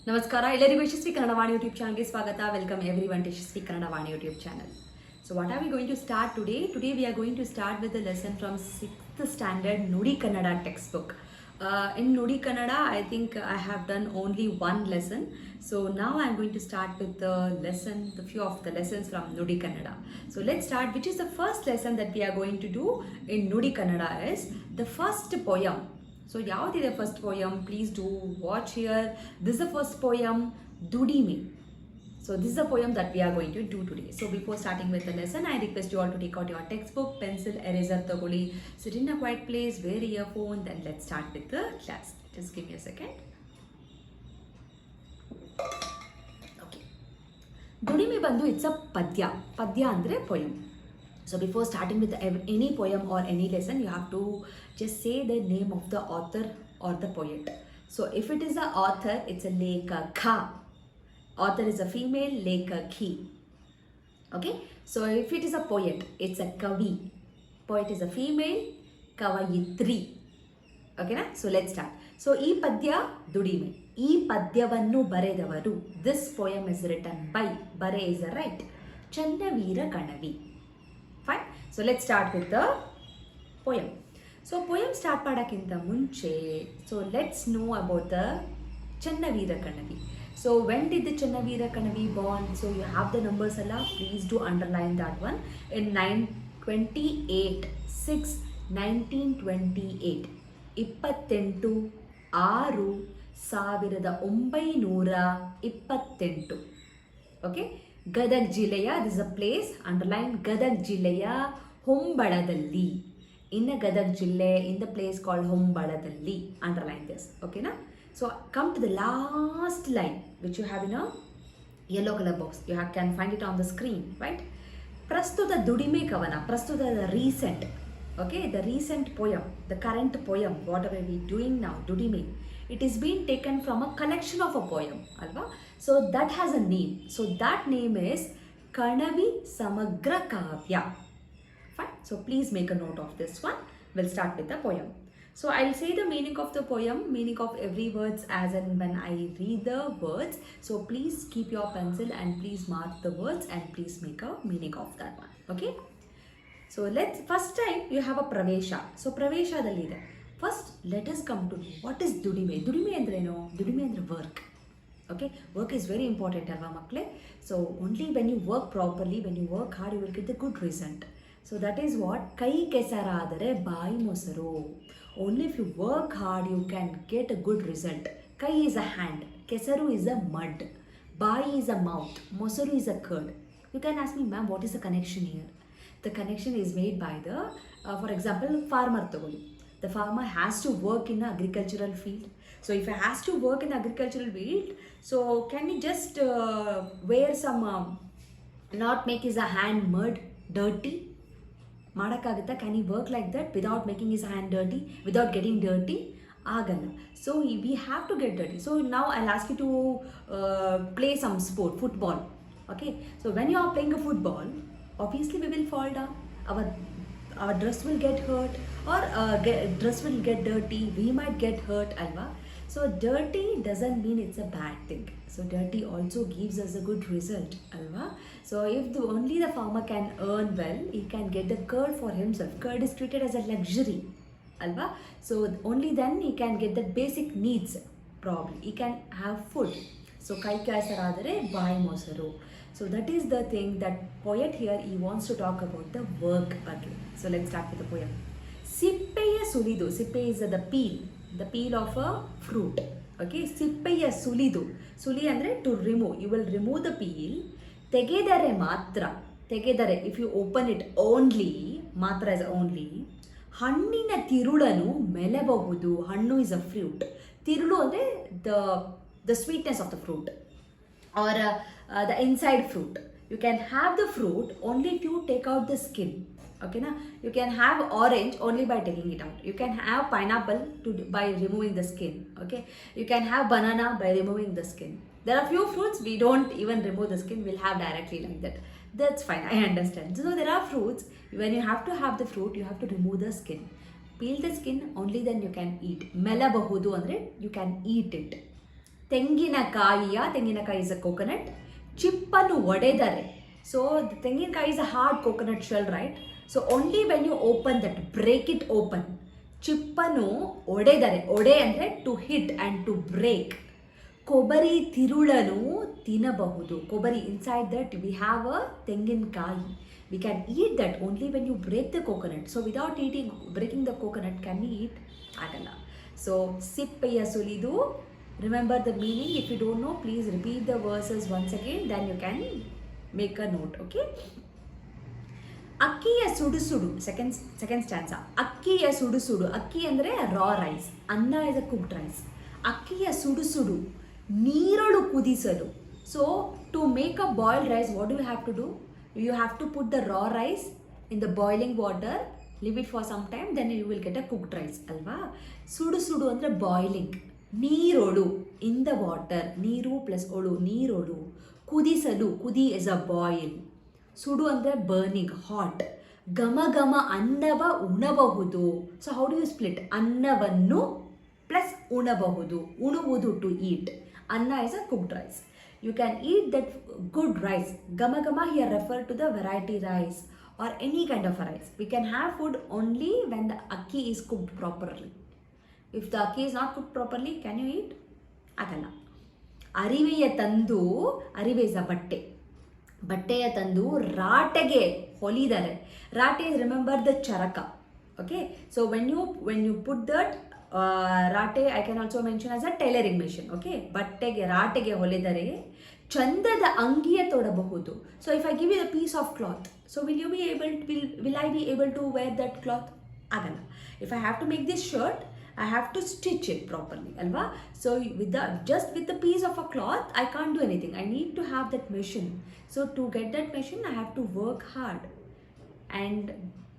ನಮಸ್ಕಾರ ಎಲ್ಲರಿಗೂ ಯಶಸ್ವಿ ಕನ್ನಡ ವಾಣಿ ಯೂಟ್ಯೂಬ್ ಚಾನಲ್ಗೆ ಸ್ವಾಗತ. Welcome everyone to Yashasvi Kannada Vani YouTube channel. So what are we going to start today? Today we are going to start with a lesson from 6th standard Nudi Kannada textbook. In Nudi Kannada, I think I have done only one lesson. So now I am going to start with the few of the lessons from Nudi Kannada. So let's start. Which is the first lesson that we are going to do in Nudi Kannada is the first poem. So yaudide first poem? Please do watch here. This is the first poem, Dhudimae. So this is a poem that we are going to do today. So before starting with the lesson, I request you all to take out your textbook, pencil, eraser, tagoli, sit in a quiet place, wear earphone, then let's start with the class. Just give me a second. Okay. Dhudimae bandu, it's a padya. Padya andre poem. So before starting with any poem or any lesson, you have to just say the name of the author or the poet. So if it is the author, it's a lekha. Author is a female, lekhi. Okay. So if it is a poet, it's a kavi. Poet is a female, kavayitri. Okay na? So let's start. So ee padya Dhudimae. Ee padyavannu baredavaru. This poem is written by, bare is a right, Channaveera Kanavi. Fine. So let's start with the poem. So poem start padakinta munche, so let's know about the Channaveera Kanavi. So when did the Channaveera Kanavi born? So you have the numbers alla, please do underline that one. In 1928 1928 28 1928. Okay. Gadag Jilleya, this is a place, underline Gadag Jilleya Hombaladalli. In a Gadag Jille, in the place called Hombaladalli, underline this. Okay na? So come to the last line which you have in a yellow color box. You can find it on the screen, right? Prastuta Dhudimae Kavana. Prastuta the recent. Okay, the recent poem, the current poem, whatever we doing now, Dhudimae. It is being taken from a collection of a poem, alva? So that has a name. So that name is Kanavi Samagra Kavya. Fine. So please make a note of this one. We'll start with the poem. So I'll say the meaning of the poem, meaning of every words as and when I read the words. So please keep your pencil and please mark the words and please make a meaning of that one. Okay. So let's, first time you have a pravesha. So pravesha dalide. First, let us come to what is Dhudimae. Dhudimae andre no? Dhudimae andre work. Okay, work is very important, alva makle. So only when you work properly, when you work hard, you will get the good result. So that is what kai kesaradare bai mosaru. Only if you work hard, you can get a good result. Kai is a hand, kesaru is a mud, bai is a mouth, mosaru is a curd. You can ask me, ma'am, what is the connection here? The connection is made by the, for example, farmer tagoli. The farmer has to work in an agricultural field. So if he has to work in agricultural field, so can he just wear some, not make his hand mud, dirty? Madakagutta, can he work like that without making his hand dirty, without getting dirty? Agalla. So we have to get dirty. So now I'll ask you to play some sport, football. Okay. So when you are playing a football, obviously we will fall down. Our dress will get hurt, or dress will get dirty. We might get hurt, alva. So dirty doesn't mean it's a bad thing. So dirty also gives us a good result, alva. So if only the farmer can earn well, he can get the curd for himself. Curd is treated as a luxury, alva. So only then he can get the basic needs. Probably he can have food. So kai kasaradare bai mosaru. So that is the thing that poet here, he wants to talk about the work again. So let's start with the poem. Sippeya sulidu. Sippe is the peel of a fruit. Okay, Sippeya sulidu. Suli andre to remove. You will remove the peel. Tegedare matra. Tegedare, if you open it only, matra is only. Hannina tirulanu melabahudu. Hannu is a fruit. Tirulu andre the sweetness of the fruit, or the inside fruit. You can have the fruit only if you take out the skin. Okay na? You can have orange only by taking it out. You can have pineapple by removing the skin. Okay, you can have banana by removing the skin. There are few fruits we don't even remove the skin, we'll have directly like that. That's fine, I understand. So there are fruits, when you have to have the fruit, you have to remove the skin. Peel the skin, only then you can eat. Melabahudu andre, you can eat it. ತೆಂಗಿನಕಾಯಿ is a coconut. ಚಿಪ್ಪನ್ನು ಒಡೆದರೆ, so ತೆಂಗಿನಕಾಯಿ is a hard coconut shell, right? So only when you open that, break it open. ಚಿಪ್ಪನ್ನು ಒಡೆದರೆ, ಒಡೆ ಅಂದರೆ to hit and to break. ಕೊಬ್ಬರಿ ತಿರುಳನ್ನು ತಿನ್ನಬಹುದು. ಕೊಬ್ಬರಿ, inside that we have a ತೆಂಗಿನಕಾಯಿ. We can eat that only when you break the coconut. So without breaking the coconut, can we eat? Agala. So sippeya sulidu. Remember the meaning. If you don't know, please repeat the verses once again. Then you can make a note. Okay. Akkiya sudu sudu. Second stanza. Akkiya sudu sudu. Akki andre raw rice. Anna is a cooked rice. Akkiya sudu sudu. Neerolu kudisalu. So to make a boiled rice, what do you have to do? You have to put the raw rice in the boiling water, leave it for some time, then you will get a cooked rice, alva? Sudu sudu andre boiling. Neerodu, in the water. Neeru plus odu, neerodu. Kudisalu, kudi is a boil. Sudu andre burning, hot. Gama gama annava unabahudu. So how do you split? Annavannu plus unabahudu. Unuvudu to eat. Anna is a cooked rice. You can eat that good rice. Gama gama here refer to the variety rice or any kind of a rice. We can have food only when the akki is cooked properly. If the akki is not cooked properly, can you eat? Agala. Ariveya tandu, arive is a batte. Batteya tandu raatege holidare. Rate is, remember, the charaka. Okay. So when you put that rate, I can also mention as a tailoring machine. Okay. Battege raatege holidare. ಚಂದದ ಅಂಗಿಯ ತೊಡಬಹುದು. So if I give you a piece of cloth, so will I be able to wear that cloth? ಆಗಲ್ಲ. If I have to make this shirt, I have to stitch it properly, alva? So just with the piece of a cloth, I can't do anything. I need to have that machine. So to get that machine, I have to work hard. And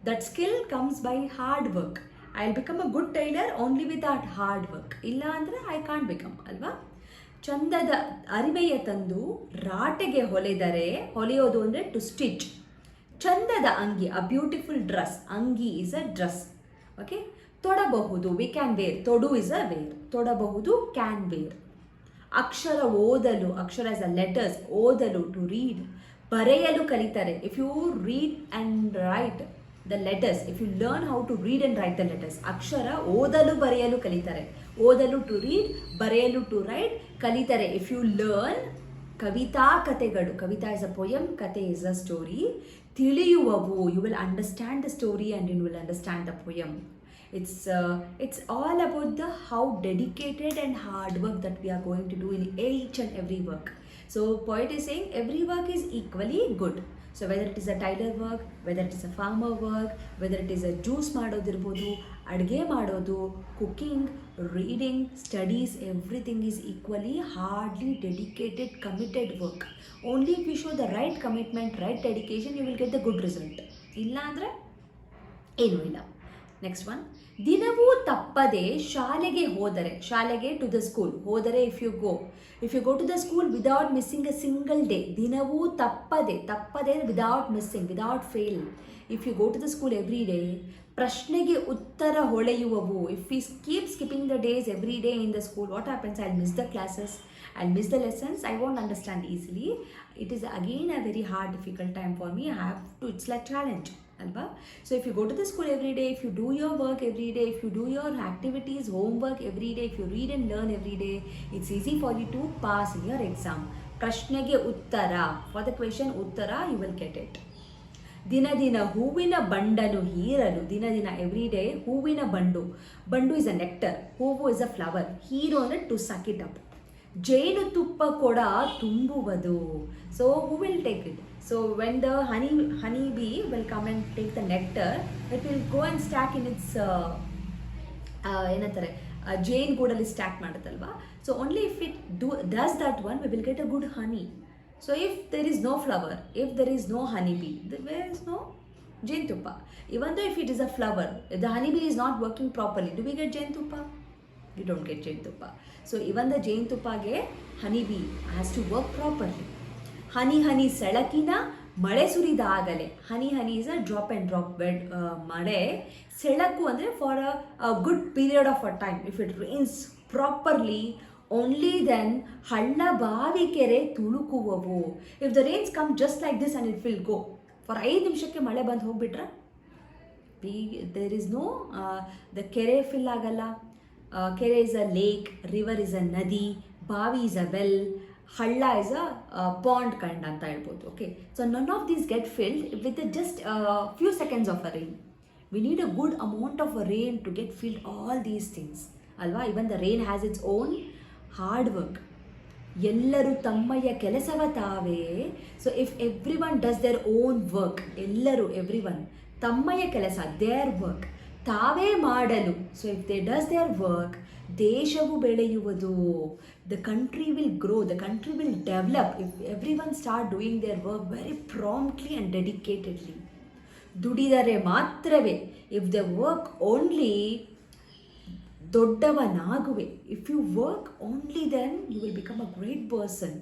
that skill comes by hard work. I'll become a good tailor only with that hard work. Illa andre I can't become, alva? ಚಂದದ ಅರಿವೆಯ ತಂದು ರಾಟೆಗೆ ಹೊಲೆದರೆ, ಹೊಲೆಯೋದು ಅಂದರೆ to stitch. ಚಂದದ ಅಂಗಿ, a beautiful dress. ಅಂಗಿ is a dress. Okay. ತೊಡಬಹುದು, we can wear. ತೊಡು is a wear. ತೊಡಬಹುದು, can wear. ಅಕ್ಷರ ಓದಲು, ಅಕ್ಷರ ಇಸ್ ಅ ಲೆಟರ್ಸ್. ಓದಲು ಟು ರೀಡ್. ಬರೆಯಲು ಕಲಿತಾರೆ. If you read and write the letters, if you learn how to read and write the letters, ಅಕ್ಷರ ಓದಲು ಬರೆಯಲು ಕಲಿತಾರೆ. ಓದಲು ಟು ರೀಡ್, ಬರೆಯಲು ಟು ರೈಟ್, ಕಲಿತಾರೆ. ಇಫ್ ಯು ಲರ್ನ್ ಕವಿತಾ ಕಥೆಗಳು, ಕವಿತಾ ಇಸ್ ಅ ಪೋಯಮ್, ಕತೆ ಇಸ್ ಅ ಸ್ಟೋರಿ. ತಿಳಿಯುವವು, you will understand the story and you will understand the poem. It's all about the how dedicated and hard work that we are going to do in each and every work. So poet is saying every work is equally good. So whether it is a tailor work, whether it is a farmer work, whether it is a juice ಮಾಡೋದಿರ್ಬೋದು, ಅಡುಗೆ ಮಾಡೋದು, cooking, reading, studies, everything is equally hardly dedicated, committed work. Only if you show the right commitment, right dedication, you will get the good result. ಇಲ್ಲ ಅಂದರೆ ಏನೂ ಇಲ್ಲ. Next one. ದಿನವೂ ತಪ್ಪದೆ ಶಾಲೆಗೆ ಹೋದರೆ, ಶಾಲೆಗೆ ಟು ದ ಸ್ಕೂಲ್, ಹೋದರೆ if you go to the school without missing a single day. ದಿನವೂ ತಪ್ಪದೆ without missing, without fail. If you go to the school every day. ಪ್ರಶ್ನೆಗೆ ಉತ್ತರ ಹೊಳೆಯುವವು. If we keep skipping the days every day in the school, what happens? I miss the classes, I miss the lessons, I won't understand easily. It is again a very hard difficult time for me. I have to, it's like challenge. Alba? So if you go to the school every day, if you do your work every day, if you do your activities, homework every day, if you read and learn every day, it's easy for you to pass in your exam. Prashnege uttara, for the question uttara, you will get it. ದಿನ ದಿನ ಹೂವಿನ ಬಂಡನು ಹೀರಲು. ದಿನ ದಿನ every day ಹೂವಿನ ಬಂಡು is a nectar, ಹೂವು is a flower, hero ಅಂದರೆ to suck it up. ಜೇನುತುಪ್ಪ ಕೊಡ ತುಂಬುವುದು. So who will take it? So when the honey bee will come and take the nectar, it will go and stack in its ಏನಂತಾರೆ ಜೇನ್ ಗೂಡಲ್ಲಿ stack ಮಾಡುತ್ತಲ್ವಾ. So only if it does that one, we will get a good honey. So if there is no flower, if there is no honey bee, there is no jentuppa. Even though if it is a flower, if the honey bee is not working properly, do we get jentuppa? We don't get jentuppa. So even the jentupage honey bee has to work properly. ಹನಿ ಸೆಳಕಿನ ಮಳೆ ಸುರಿದಾಗಲೇ. ಹನಿ is a drop and drop bed. ಮಳೆ ಸೆಳಕು ಅಂದರೆ for a good period of a time. If it rains properly, Only then ಹಳ್ಳ ಬಾವಿ ಕೆರೆ ತುಳುಕುವವು. If the rains come just like this and it will go. For 5 ನಿಮಿಷಕ್ಕೆ ಮಳೆ ಬಂದು ಹೋಗ್ಬಿಟ್ರೆ there is no the ಕೆರೆ fill ಆಗಲ್ಲ. ಕೆರೆ is a lake, river is a nadi, ಬಾವಿ is a well, ಹಳ್ಳ is a pond kind ಅಂತ ಹೇಳ್ಬೋದು. Okay, so none of these get filled with just few seconds of a rain. We need a good amount of a rain to get filled all these things ಅಲ್ವಾ. even the rain has its own hard work. ಎಲ್ಲರೂ ತಮ್ಮಯ್ಯ ಕೆಲಸವ ತಾವೇ. So if every one does their own work, ಎಲ್ಲರೂ every one ತಮ್ಮಯ್ಯ ಕೆಲಸ, their work ತಾವೇ ಮಾಡಲು. So if they does their work, ದೇಶವು ಬೆಳೆಯುವುದು. The country will grow, the country will develop if every one start doing their work very promptly and dedicatedly. ದುಡಿದರೆ ಮಾತ್ರವೇ, if the work only, ದೊಡ್ಡವನಾಗುವೆ. If you work only then you will become a great person.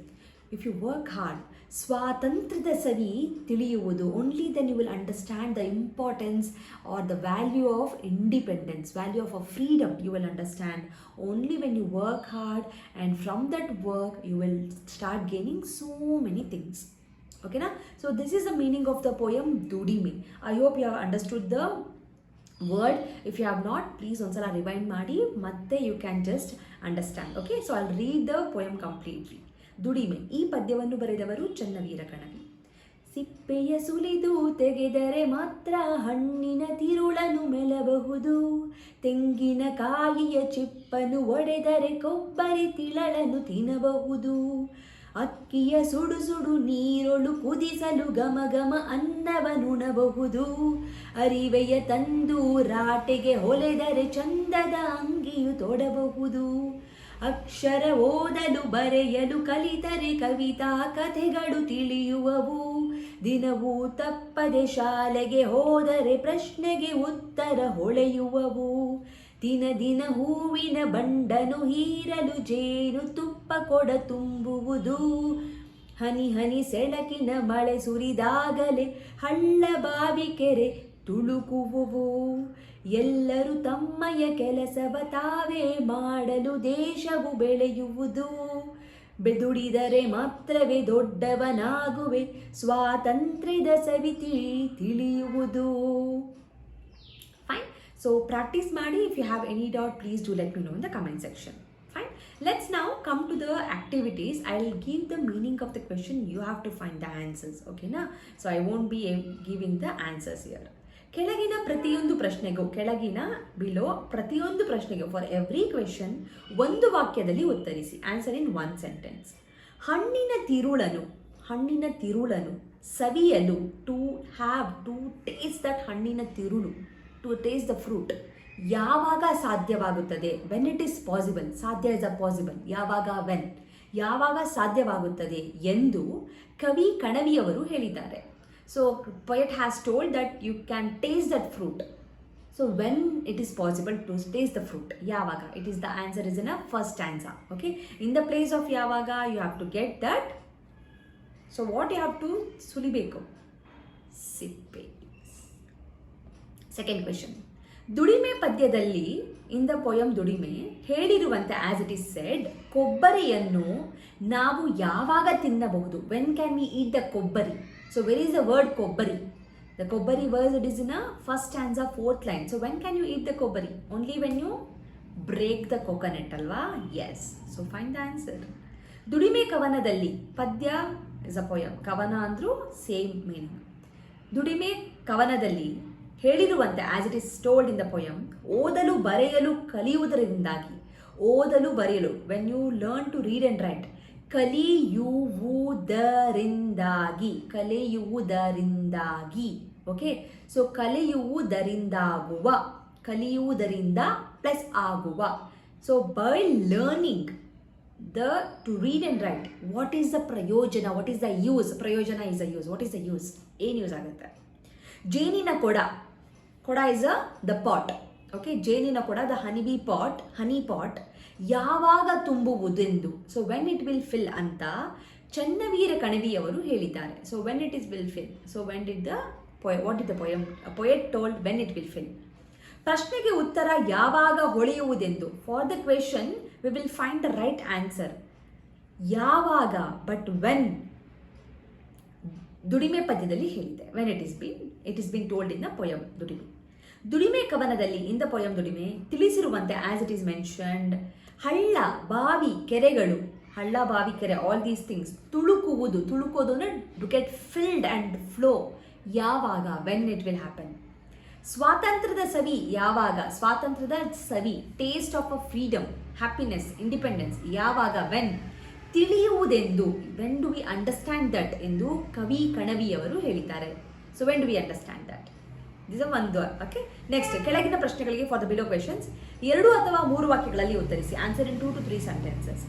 If you work hard, ಸ್ವಾತಂತ್ರ್ಯದ ಸವಿ ತಿಳಿಯುವುದು. Only then you will understand the importance or the value of independence, value of a freedom you will understand. Only when you work hard and from that work you will start gaining so many things. ಓಕೆನಾ? So this is the meaning of the poem ದುಡಿಮೆ. I hope you have understood the word. If you have not, please onsala rewind ಮಾಡಿ ಮತ್ತೆ you can just understand. Okay, so I'll read the poem completely. ದುಡಿಮೆ. ಈ ಪದ್ಯವನ್ನು ಬರೆದವರು ಚನ್ನವೀರ ಕಣವಿ. ಸಿಪ್ಪೆಯ ಸುಲಿದು ತೆಗೆದರೆ ಮಾತ್ರ ಹಣ್ಣಿನ ತಿರುಳನು ಮೆಲಬಹುದು, ತೆಂಗಿನ ಕಾಯಿಯ ಚಿಪ್ಪನು ಒಡೆದರೆ ಕೊಬ್ಬರಿ ತಿಳಳನು ತಿನ್ನಬಹುದು, ಅಕ್ಕಿಯ ಸುಡು ಸುಡು ನೀರೊಳು ಕುದಿಸಲು ಘಮ ಘಮ ಅನ್ನವನುಣಬಹುದು, ಅರಿವೆಯ ತಂದು ರಾಟೆಗೆ ಹೊಲೆದರೆ ಚಂದದ ಅಂಗಿಯು ತೊಡಬಹುದು, ಅಕ್ಷರ ಓದಲು ಬರೆಯಲು ಕಲಿತರೆ ಕವಿತಾ ಕಥೆಗಳು ತಿಳಿಯುವವು, ದಿನವೂ ತಪ್ಪದೆ ಶಾಲೆಗೆ ಹೋದರೆ ಪ್ರಶ್ನೆಗೆ ಉತ್ತರ ಹೊಳೆಯುವವು, ದಿನ ದಿನ ಹೂವಿನ ಬಂಡನು ಹೀರಲು ಜೇನು ತುಪ್ಪ ಕೊಡ ತುಂಬುವುದು, ಹನಿ ಹನಿ ಸೆಳಕಿನ ಮಳೆ ಸುರಿದಾಗಲೇ ಹಳ್ಳ ಬಾವಿ ಕೆರೆ ತುಳುಕುವುವು, ಎಲ್ಲರೂ ತಮ್ಮಯ ಕೆಲಸವ ತಾವೇ ಮಾಡಲು ದೇಶವು ಬೆಳೆಯುವುದು, ದುಡಿದರೆ ಮಾತ್ರವೇ ದೊಡ್ಡವನಾಗುವೆ ಸ್ವಾತಂತ್ರ್ಯದ ಸವಿ ತಿಳಿಯುವುದು. Fine. So practice ಮಾಡಿ. If you have any doubt, please do let me know in the comment section. Fine. Let's now come to the activities. I'll give the meaning of the question. You have to find the answers. Okay na? So I won't be giving the answers here. ಕೆಳಗಿನ ಪ್ರತಿಯೊಂದು ಪ್ರಶ್ನೆಗೂ, ಕೆಳಗಿನ below ಪ್ರತಿಯೊಂದು ಪ್ರಶ್ನೆಗೂ, for every question ಒಂದು ವಾಕ್ಯದಲ್ಲಿ ಉತ್ತರಿಸಿ. Answer in one sentence. ಹಣ್ಣಿನ ತಿರುಳನು ಸವಿಯಲು, to have, to taste that ಹಣ್ಣಿನ ತಿರುಳು, ಟು ಟೇಸ್ಟ್ ದ ಫ್ರೂಟ್, ಯಾವಾಗ ಸಾಧ್ಯವಾಗುತ್ತದೆ, ವೆನ್ ಇಟ್ ಈಸ್ ಪಾಸಿಬಲ್, ಸಾಧ್ಯ ಇಸ್ ಅ ಪಾಸಿಬಲ್, ಯಾವಾಗ, ವೆನ್, ಯಾವಾಗ ಸಾಧ್ಯವಾಗುತ್ತದೆ ಎಂದು ಕವಿ ಕಣವಿಯವರು ಹೇಳಿದ್ದಾರೆ. So poet has told that you can taste that fruit. So when it is possible to taste the fruit, yavaga, it is the answer is in a first stanza. Okay, in the place of yavaga you have to get that. So what you have to sulibeku, sippe. Second question. ದುಡಿಮೆ ಪದ್ಯದಲ್ಲಿ, ಇನ್ the poem ದುಡಿಮೆ, ಹೇಳಿರುವಂತೆ as it is said, ಕೊಬ್ಬರಿಯನ್ನು ನಾವು ಯಾವಾಗ ತಿನ್ನಬಹುದು, when can we eat the kobbari. So where is the word kobbari? The kobbari word it is in a first stanza fourth line. So when can you eat the kobbari? Only when you break the coconut ಅಲ್ವಾ? Yes. So find the answer. ದುಡಿಮೆ ಕವನದಲ್ಲಿ, ಪದ್ಯ is a poem, ಕವನ ಅಂದ್ರೂ same meaning. ದುಡಿಮೆ ಕವನದಲ್ಲಿ ಹೇಳಿರುವಂತೆ as it is told in the poem, ಓದಲು ಬರೆಯಲು ಕಲಿಯುವುದರಿಂದಾಗಿ, ಓದಲು ಬರೆಯಲು, when you learn to read and write, ಕಲಿಯುವುದರಿಂದಾಗಿ, ಕಲಿಯುವುದರಿಂದಾಗಿ. ಓಕೆ, ಸೊ ಕಲಿಯುವುದರಿಂದಾಗುವ, ಕಲಿಯುವುದರಿಂದ ಪ್ಲಸ್ ಆಗುವ. So by learning to read and write, what is the ಪ್ರಯೋಜನ, ವಾಟ್ ಈಸ್ ದ ಯೂಸ್? ಪ್ರಯೋಜನ is a use. What is the use? ಏನು use ಆಗುತ್ತೆ? ಜೇನಿನ ಕೊಡ, ಕೊಡ ಇಸ್ ದ ಪಾಟ್. ಓಕೆ, ಜೇನಿನ ಕೊಡ, the honey pot, honey pot, ಯಾವಾಗ ತುಂಬುವುದೆಂದು, so when it will fill ಅಂತ ಚನ್ನವೀರ ಕಣವಿಯವರು ಹೇಳಿದ್ದಾರೆ. So when it is will fill. So when did the what is the poem? Poet told when it will fill. ಪ್ರಶ್ನೆಗೆ ಉತ್ತರ ಯಾವಾಗ ಹೊಳೆಯುವುದೆಂದು. For the question we will find the right answer. ಯಾವಾಗ, but when ದುಡಿಮೆ ಪದ್ಯದಲ್ಲಿ ಹೇಳಿದೆ. When it is been told in the poem ದುಡಿಮೆ. ದುಡಿಮೆ ಕವನದಲ್ಲಿ ಇನ್ ದ ಪೊಯಮ್ ದುಡಿಮೆ ತಿಳಿಸಿರುವಂತೆ ಆಸ್ ಇಟ್ ಈಸ್ ಮೆನ್ಷನ್ಡ್, ಹಳ್ಳ ಬಾವಿ ಕೆರೆಗಳು, ಹಳ್ಳ ಬಾವಿ ಕೆರೆ, ಆಲ್ ದೀಸ್ ಥಿಂಗ್ಸ್, ತುಳುಕೋದು ಅಂದರೆ to get filled and flow. ಯಾವಾಗ, ವೆನ್ ಇಟ್ ವಿಲ್ ಹ್ಯಾಪನ್. ಸ್ವಾತಂತ್ರ್ಯದ ಸವಿ ಯಾವಾಗ, ಸ್ವಾತಂತ್ರ್ಯದ ಸವಿ, taste of a freedom, happiness, independence, ಯಾವಾಗ, ವೆನ್. ತಿಳಿಯುವುದೆಂದು, when do we understand that ಎಂದು ಕವಿ ಕಣವಿಯವರು ಹೇಳಿದ್ದಾರೆ. So when do we understand that, this ಒಂದು. ಓಕೆ, ನೆಕ್ಸ್ಟ್ ಕೆಳಗಿನ ಪ್ರಶ್ನೆಗಳಿಗೆ ಫಾರ್ ದ ಬಿಲೋ ಕ್ವೆಶನ್ಸ್ 2 ಅಥವಾ 3 ವಾಕ್ಯಗಳಲ್ಲಿ ಉತ್ತರಿಸಿ. Answer in 2 to 3 sentences.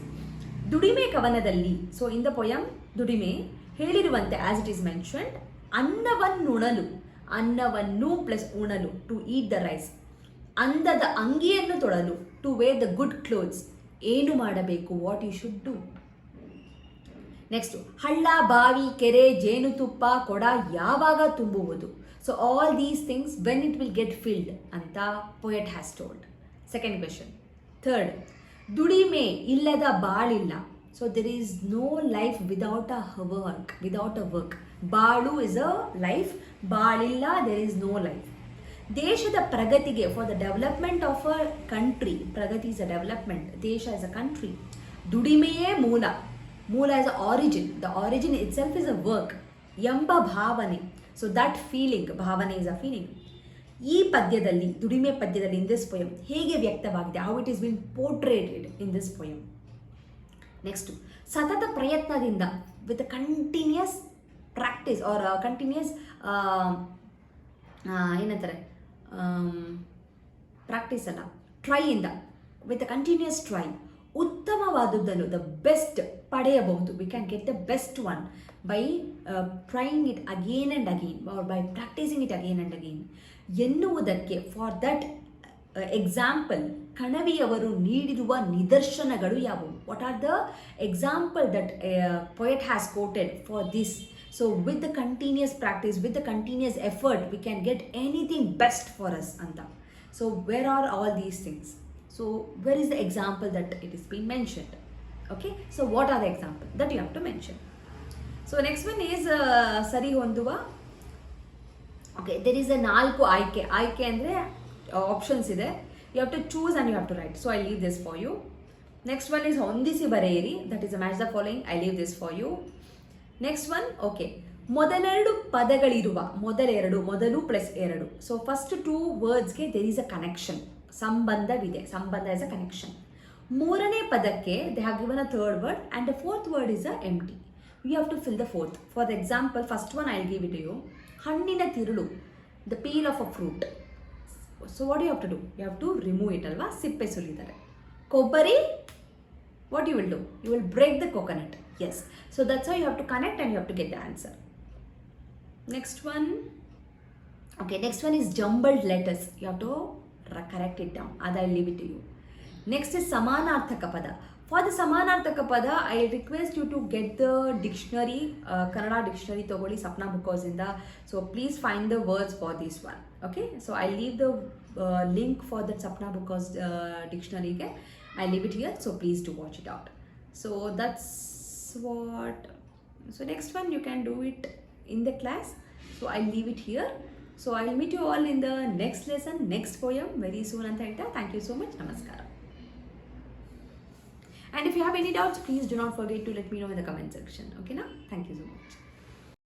ದುಡಿಮೆ ಕವನದಲ್ಲಿ, ಸೊ ಇನ್ ದ ಪೊಯಮ್ ದುಡಿಮೆ ಹೇಳಿರುವಂತೆ ಆಸ್ ಇಟ್ ಈಸ್ ಮೆನ್ಷನ್ಡ್, ಅನ್ನವನ್ನು ಪ್ಲಸ್ ಉಣಲು, ಟು ಈಟ್ ದ ರೈಸ್. ಅಂದದ ಅಂಗಿಯನ್ನು ತೊಳಲು, to wear the good clothes. ಏನು ಮಾಡಬೇಕು, what you should do. Next, ಹಳ್ಳ ಬಾವಿ ಕೆರೆ ಜೇನುತುಪ್ಪ ಕೊಡ ಯಾವಾಗ ತುಂಬುವುದು. So all these things when it will get filled ಅಂತ poet has told. Second question. Third, ದುಡಿಮೆ ಇಲ್ಲದ ಬಾಳಿಲ್ಲ. So there is no life without a work. ಬಾಳು ಇಸ್ ಅ ಲೈಫ್, ಬಾಳಿಲ್ಲ, ದೆರ್ ಈಸ್ ನೋ ಲೈಫ್. ದೇಶದ ಪ್ರಗತಿಗೆ, for the development of a country, ಪ್ರಗತಿ is a development, ದೇಶ is a country, ದುಡಿಮೆಯೇ ಮೂಲ is a origin, the origin itself is a work ಎಂಬ ಭಾವನೆ. ಸೊ ದಟ್ ಫೀಲಿಂಗ್, ಭಾವನೆ ಇಸ್ ಅ ಫೀಲಿಂಗ್. ಈ ಪದ್ಯದಲ್ಲಿ, ದುಡಿಮೆ ಪದ್ಯದಲ್ಲಿ ಇನ್ ದಿಸ್ ಪೊಯಮ್ ಹೇಗೆ ವ್ಯಕ್ತವಾಗಿದೆ, how it is been portrayed in this poem. Next, ಸತತ ಪ್ರಯತ್ನದಿಂದ, with continuous practice or continuous ಏನಂತಾರೆ, ಪ್ರಾಕ್ಟೀಸ್ ಅಲ್ಲ, ಟ್ರೈಯಿಂದ, ವಿತ್ ಕಂಟಿನ್ಯೂಸ್ ಟ್ರೈ ಉತ್ತಮವಾದುದನ್ನು, ದ ಬೆಸ್ಟ್ ಪಡೆಯಬಹುದು. We can get the best one by trying it again and again, or by practising it again and again ಎನ್ನುವುದಕ್ಕೆ for that example ಕಣವಿಯವರು ನೀಡಿರುವ ನಿದರ್ಶನಗಳು ಯಾವುವು. What are the example that poet has quoted for this. So with the continuous practice, with the continuous effort, we can get anything best for us anta. So where are all these things? So where is the example that it is being mentioned? Okay, so what are the example that you have to mention? So next one is sari honduva. Okay, there is a 4 ಆಯ್ಕೆ ಅಂದರೆ options ಇದೆ. You have to choose and you have to write. So I leave this for you. Next one is ಹೊಂದಿಸಿ ಬರೆಯಿರಿ, that is a match the following. I leave this for you. Next one, okay, ಮೊದಲೆರಡು ಪದಗಳಿರುವ, ಮೊದಲು plus 2. So first 2 ವರ್ಡ್ಸ್ಗೆ there is a connection, ಸಂಬಂಧವಿದೆ, ಸಂಬಂಧ is a connection. 3ನೇ ಪದಕ್ಕೆ they have given a 3rd word and the 4th word is a empty. You have to fill the 4th. For the example, first one I will give it you. ಹಣ್ಣಿನ ತಿರುಳು, the peel of a fruit. So what you have to do, you have to remove it ಅಲ್ವಾ, ಸಿಪ್ಪೆ ಸುಲಿತಾರೆ. ಕೊಬ್ಬರಿ, what you will do, you will break the coconut. Yes, so that's how you have to connect and you have to get the answer. Next one, okay, next one is jumbled letters. You have to correct it down, that I leave it to you. Next is samanarthaka pada. For the samanarthaka pada, I request you to get the dictionary, Kannada dictionary togoli Sapna Bookhouse inda. So please find the words for this one. Okay, so I leave the link for that Sapna Bookhouse dictionary. I leave it here, so please do watch it out. So that's what. So next one you can do it in the class. So I'll leave it here. So I'll meet you all in the next lesson, next poem very soon anta ಹೇಳ್ತಾ. Thank you so much. Namaskara. And if you have any doubts, please do not forget to let me know in the comment section. Okay na? Thank you so much.